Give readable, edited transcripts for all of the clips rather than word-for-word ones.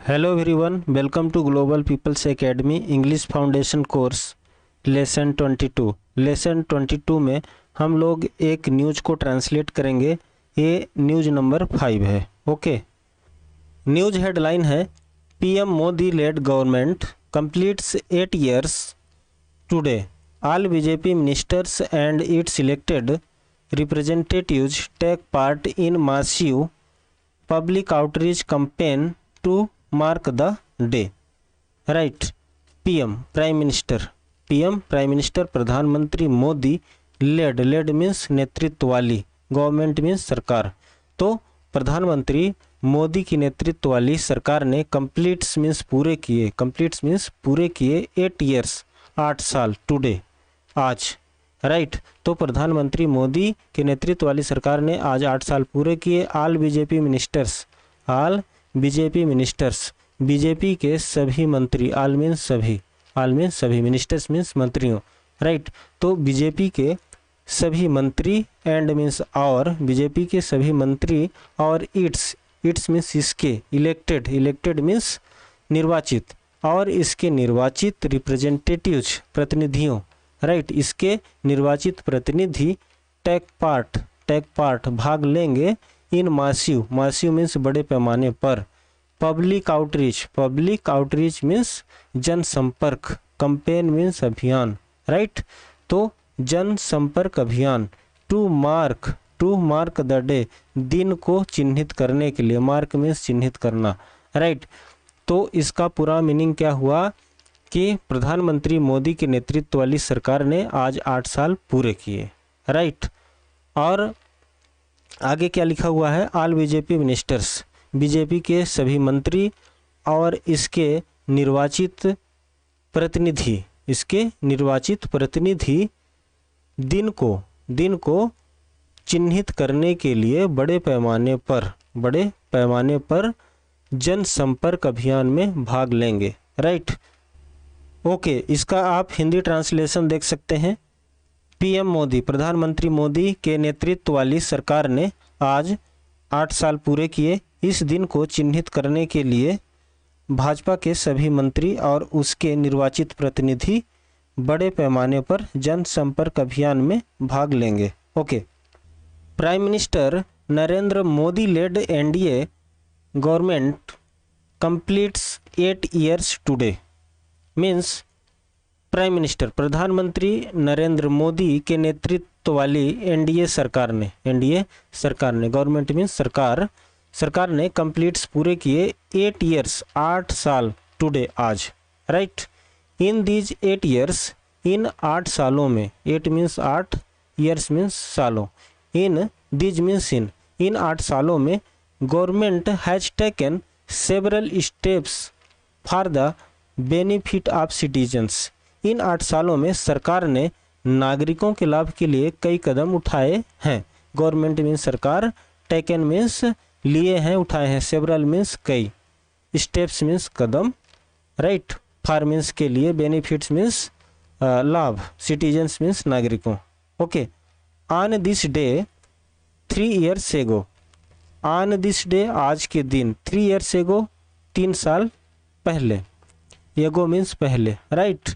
Hello everyone, welcome to global people's academy English foundation course lesson 22। Lesson 22 में हम लोग एक न्यूज़ को ट्रांसलेट करेंगे। ये न्यूज़ नंबर 5 है। ओके, न्यूज़ हेडलाइन है PM Modi led government completes 8 years today. All BJP ministers and its elected representatives take part in massive public outreach campaign to mark the day. Right, PM prime minister प्रधानमंत्री Modi lead means नेतृत्व वाली, government means सरकार। तो प्रधानमंत्री मोदी की नेतृत्व वाली सरकार ने कंप्लीट्स मीन्स पूरे किए 8 years 8 साल टुडे आज। राइट, तो प्रधानमंत्री मोदी के नेतृत्व वाली सरकार ने आज 8 साल पूरे किए। ऑल बीजेपी मिनिस्टर्स, बीजेपी के सभी मंत्री, ऑल मीन्स सभी, मिनिस्टर्स मीन्स मंत्रियों। राइट, तो बीजेपी के सभी मंत्री एंड मीन्स और, बीजेपी के सभी मंत्री और इट्स मीन्स इसके, इलेक्टेड मीन्स निर्वाचित, और इसके निर्वाचित रिप्रेजेंटेटिव्स प्रतिनिधियों। राइट, इसके निर्वाचित प्रतिनिधि टेक पार्ट भाग लेंगे इन मासिव मीन्स बड़े पैमाने पर, पब्लिक आउटरीच मीन्स जनसंपर्क, कैंपेन मीन्स अभियान। राइट, तो जनसंपर्क अभियान टू मार्क द डे, दिन को चिन्हित करने के लिए, मार्क मीन्स चिन्हित करना। राइट, तो इसका पूरा मीनिंग क्या हुआ कि प्रधानमंत्री मोदी के नेतृत्व वाली सरकार ने आज 8 साल पूरे किए। राइट, और आगे क्या लिखा हुआ है, ऑल बीजेपी मिनिस्टर्स, बीजेपी के सभी मंत्री और इसके निर्वाचित प्रतिनिधि दिन को चिन्हित करने के लिए बड़े पैमाने पर जनसंपर्क अभियान में भाग लेंगे। राइट, ओके, इसका आप हिंदी ट्रांसलेशन देख सकते हैं। पीएम मोदी, प्रधानमंत्री मोदी के नेतृत्व वाली सरकार ने आज 8 साल पूरे किए। इस दिन को चिन्हित करने के लिए भाजपा के सभी मंत्री और उसके निर्वाचित प्रतिनिधि बड़े पैमाने पर जनसंपर्क अभियान में भाग लेंगे। Okay, prime minister Narendra Modi led NDA government completes 8 years today. Means prime minister प्रधानमंत्री नरेंद्र मोदी के नेतृत्व वाली एनडीए सरकार ने, गवर्नमेंट मीन्स सरकार ने कंप्लीट्स पूरे किए 8 years 8 साल टुडे आज। राइट, इन दीज 8 years, इन 8 सालों में, 8 मीन्स 8, years मीन्स सालों, इन दीज मीन्स इन 8 सालों में government has taken several steps for the benefit of citizens. इन 8 सालों में सरकार ने नागरिकों के लाभ के लिए कई कदम उठाए हैं। गवर्नमेंट मीन्स सरकार, टेकन मीन्स लिए हैं, उठाए हैं, सेवरल मीन्स कई, steps means Kadam. Right, for means के लिए, बेनिफिट्स मीन्स लाभ, सिटीजन्स मीन्स नागरिकों। Okay, on this day 3 years ago, on this day आज के दिन, 3 years ago 3 साल पहले, एगो मीन्स पहले। राइट,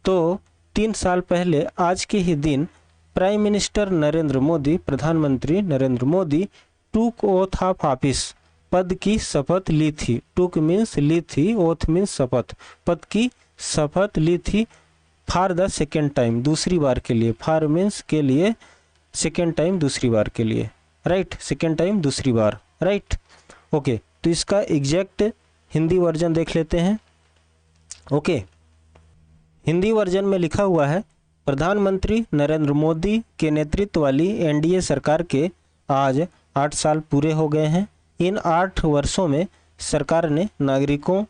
तो 3 साल पहले आज के ही दिन प्राइम मिनिस्टर नरेंद्र मोदी, प्रधानमंत्री नरेंद्र मोदी टूक ओथ ऑफ ऑफिस, पद की शपथ ली थी। टूक मीन्स ली थी, ओथ मीन्स शपथ, पद की शपथ ली थी। फॉर द सेकेंड टाइम, दूसरी बार के लिए, फॉर मीन्स के लिए, सेकेंड टाइम दूसरी बार के लिए। राइट, सेकेंड टाइम दूसरी बार। राइट, ओके, तो इसका एग्जैक्ट हिंदी वर्जन देख लेते हैं। ओके, हिंदी वर्जन में लिखा हुआ है, प्रधानमंत्री नरेंद्र मोदी के नेतृत्व वाली एनडीए सरकार के आज 8 साल पूरे हो गए हैं। इन 8 वर्षों में सरकार ने नागरिकों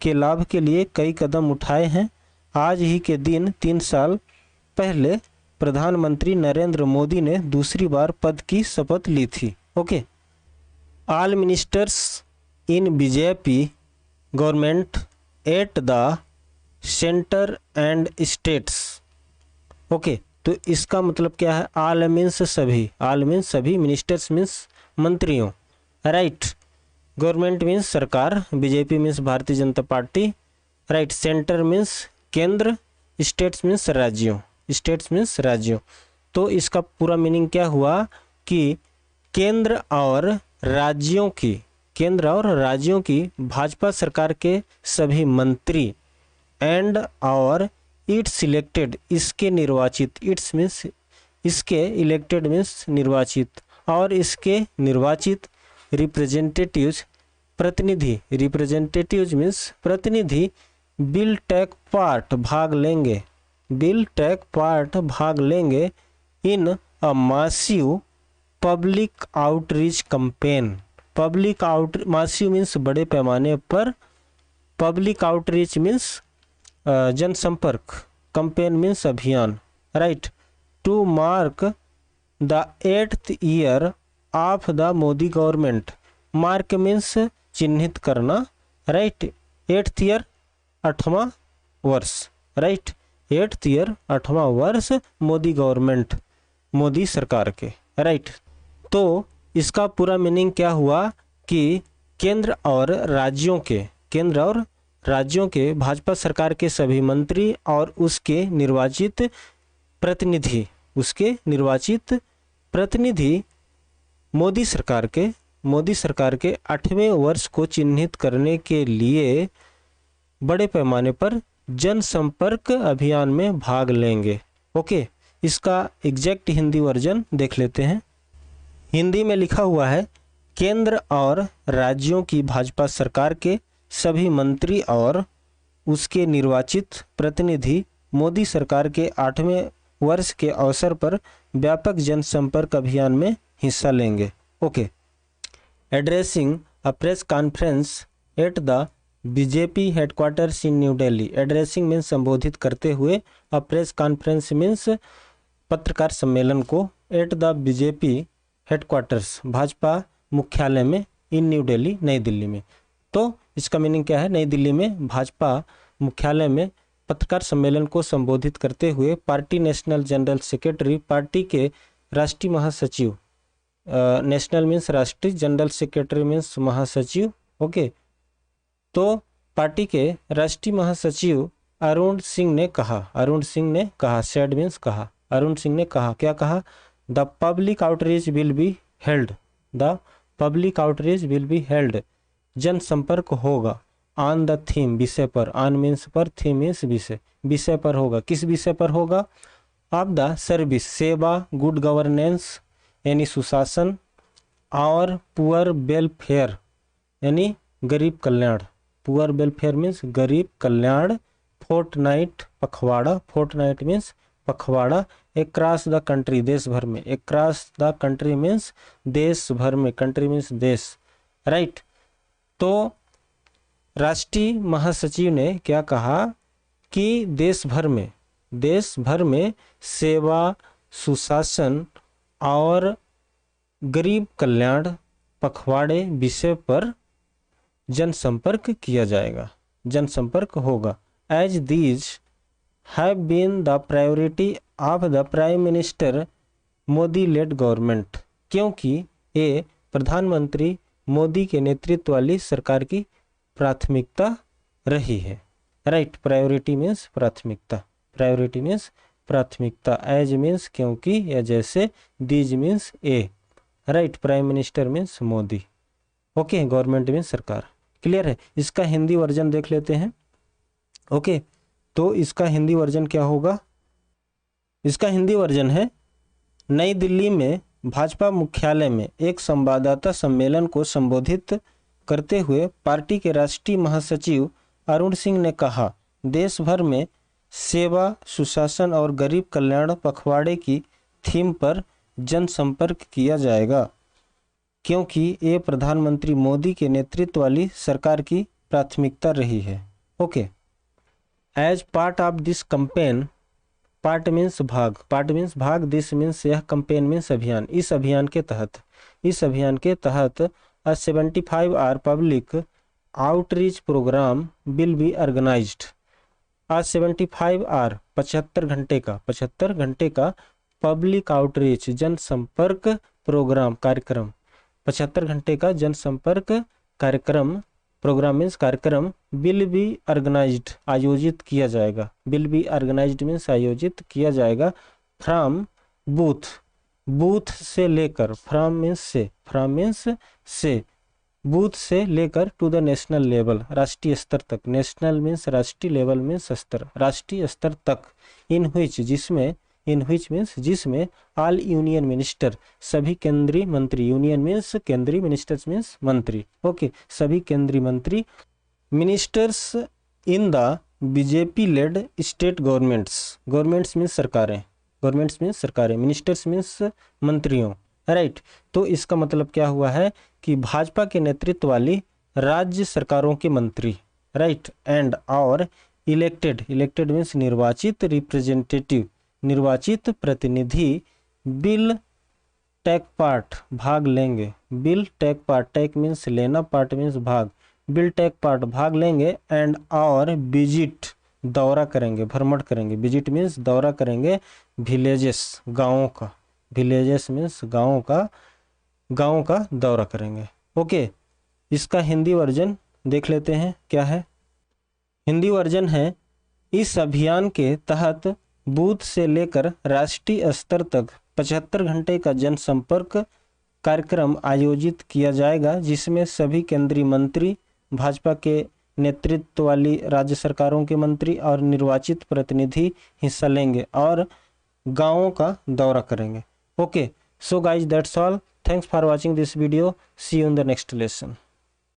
के लाभ के लिए कई कदम उठाए हैं। आज ही के दिन 3 साल पहले प्रधानमंत्री नरेंद्र मोदी ने दूसरी बार पद की शपथ ली थी। Okay, all ministers in BJP government at the centre and states. Okay, तो इसका मतलब क्या है, ऑल मीन्स सभी, मिनिस्टर्स मीन्स मंत्रियों। राइट, गवर्नमेंट मीन्स सरकार, BJP means Bharatiya Janata party, right. Centre means केंद्र, स्टेट्स मीन्स राज्यों, स्टेट्स मीन्स राज्यों। तो इसका पूरा मीनिंग क्या हुआ कि केंद्र और राज्यों की भाजपा सरकार के सभी मंत्री एंड और इट्स सिलेक्टेड, इसके निर्वाचित, इट्स मीन्स इसके, इलेक्टेड मीन्स निर्वाचित, और इसके निर्वाचित रिप्रेजेंटेटिव्स, प्रतिनिधि, रिप्रेजेंटेटिव्स मीन्स प्रतिनिधि, विल टेक पार्ट, भाग लेंगे, विल टेक पार्ट, भाग लेंगे, in a massive public outreach campaign, public out, massive means बड़े पैमाने पर, पब्लिक आउटरीच मीन्स जनसंपर्क, कैंपेन मीन्स अभियान, right. To mark the 8th year of the Modi government, mark means चिन्हित करना, राइट। 8th ईयर 8वां वर्ष, राइट। 8th ईयर 8वां वर्ष Modi government, Modi सरकार के, राइट। तो इसका पूरा मीनिंग क्या हुआ कि केंद्र और राज्यों के भाजपा सरकार के सभी मंत्री और उसके निर्वाचित प्रतिनिधि मोदी सरकार के 8वें वर्ष को चिन्हित करने के लिए बड़े पैमाने पर जनसंपर्क अभियान में भाग लेंगे। ओके, इसका एग्जैक्ट हिंदी वर्जन देख लेते हैं। हिंदी में लिखा हुआ है, केंद्र और राज्यों की भाजपा सरकार के सभी मंत्री और उसके निर्वाचित प्रतिनिधि मोदी सरकार के 8वें वर्ष के अवसर पर व्यापक जनसंपर्क अभियान में हिस्सा लेंगे। Okay, addressing a press conference at the BJP headquarters in new Delhi, addressing means संबोधित करते हुए, अ प्रेस कॉन्फ्रेंस मीन्स पत्रकार सम्मेलन को, at the BJP headquarters, Bhajpa मुख्यालय में, इन न्यू दिल्ली, नई दिल्ली में। तो इसका मीनिंग क्या है, नई दिल्ली में भाजपा मुख्यालय में पत्रकार सम्मेलन को संबोधित करते हुए party national general secretary, party के राष्ट्रीय महासचिव, नेशनल मीन्स राष्ट्रीय, जनरल सेक्रेटरी मीन्स महासचिव, ओके। तो पार्टी के राष्ट्रीय महासचिव अरुण सिंह ने कहा, सेड मीन्स कहा, अरुण सिंह ने कहा, क्या कहा, the public outreach will be held, the public outreach will be held, जनसंपर्क होगा, ऑन द थीम, विषय पर, ऑन मीन्स पर, थीम मीन्स विषय, विषय पर होगा, किस विषय पर होगा, ऑफ द सर्विस, सेवा, गुड गवर्नेंस यानी सुशासन, और पुअर वेलफेयर यानी गरीब कल्याण, पुअर वेलफेयर मीन्स गरीब कल्याण, फोर्टनाइट, पखवाड़ा, फोर्टनाइट मीन्स पखवाड़ा, अक्रॉस द कंट्री, देश भर में, अक्रॉस द कंट्री मीन्स देश भर में, कंट्री मीन्स देश, राइट। तो राष्ट्रीय महासचिव ने क्या कहा कि देश भर में सेवा, सुशासन और गरीब कल्याण पखवाड़े विषय पर जनसंपर्क किया जाएगा, जनसंपर्क होगा। As these have been the priority of the prime minister Modi led government, क्योंकि ये प्रधानमंत्री मोदी के नेतृत्व वाली सरकार की प्राथमिकता रही है, राइट। प्रायोरिटी मीन्स प्राथमिकता, प्रायोरिटी मीन्स प्राथमिकता, एज मीन्स क्योंकि या जैसे, these means A, right. Prime minister means Modi, okay, government means सरकार, क्लियर है। इसका हिंदी वर्जन देख लेते हैं। ओके, तो इसका हिंदी वर्जन क्या होगा, इसका हिंदी वर्जन है, नई दिल्ली में भाजपा मुख्यालय में एक संवाददाता सम्मेलन को संबोधित करते हुए पार्टी के राष्ट्रीय महासचिव अरुण सिंह ने कहा, देश भर में सेवा, सुशासन और गरीब कल्याण पखवाड़े की थीम पर जनसंपर्क किया जाएगा, क्योंकि ये प्रधानमंत्री मोदी के नेतृत्व वाली सरकार की प्राथमिकता रही है। Okay, as part of this campaign, part means भाग, दिस मीन्स यह, कैंपेन मीन्स अभियान, इस अभियान के तहत a 75 hour public outreach program will be organized, a 75 hour 75 घंटे का पब्लिक आउटरीच जनसंपर्क प्रोग्राम कार्यक्रम, 75 घंटे का जनसंपर्क कार्यक्रम, प्रोग्राम मीन्स कार्यक्रम, विल बी ऑर्गेनाइज्ड आयोजित किया जाएगा, विल बी ऑर्गेनाइज्ड मीन्स आयोजित किया जाएगा, फ्रॉम बूथ, बूथ से लेकर, फ्रॉम मीन्स से, फ्रॉम मीन्स से, बूथ से लेकर टू द नेशनल लेवल राष्ट्रीय स्तर तक, नेशनल मीन्स राष्ट्रीय, लेवल मीन्स स्तर, राष्ट्रीय स्तर तक, इन व्हिच जिसमें, इन व्हिच मीन्स जिसमें, ऑल यूनियन मिनिस्टर सभी केंद्रीय मंत्री, यूनियन मीन्स केंद्रीय, मिनिस्टर्स मीन्स मंत्री, ओके सभी केंद्रीय मंत्री, ministers in the BJP lead state governments, governments means सरकारें, गवर्नमेंट्स मीन्स सरकारें, मिनिस्टर्स मीन्स मंत्रियों, राइट। तो इसका मतलब क्या हुआ है कि भाजपा के नेतृत्व वाली राज्य सरकारों के मंत्री, राइट, एंड और इलेक्टेड, इलेक्टेड मीन्स निर्वाचित, रिप्रेजेंटेटिव निर्वाचित प्रतिनिधि, बिल टेक पार्ट भाग लेंगे, will take part, take means लेना, पार्ट मीन्स भाग, बिल टेक पार्ट भाग लेंगे, एंड और विजिट दौरा करेंगे, भ्रमण करेंगे, विजिट मीन्स दौरा करेंगे, विलेजेस गाँवों का, विलेजेस मीन्स गाँवों का, गाँव का दौरा करेंगे, ओके। इसका हिंदी वर्जन देख लेते हैं क्या है। हिंदी वर्जन है, इस अभियान के तहत बूथ से लेकर राष्ट्रीय स्तर तक 75 घंटे का जनसंपर्क कार्यक्रम आयोजित किया जाएगा, जिसमें सभी केंद्रीय मंत्री, भाजपा के नेतृत्व वाली राज्य सरकारों के मंत्री और निर्वाचित प्रतिनिधि हिस्सा लेंगे और गाँवों का दौरा करेंगे, okay. So guys that's all, thanks for watching this video, see you in the next lesson.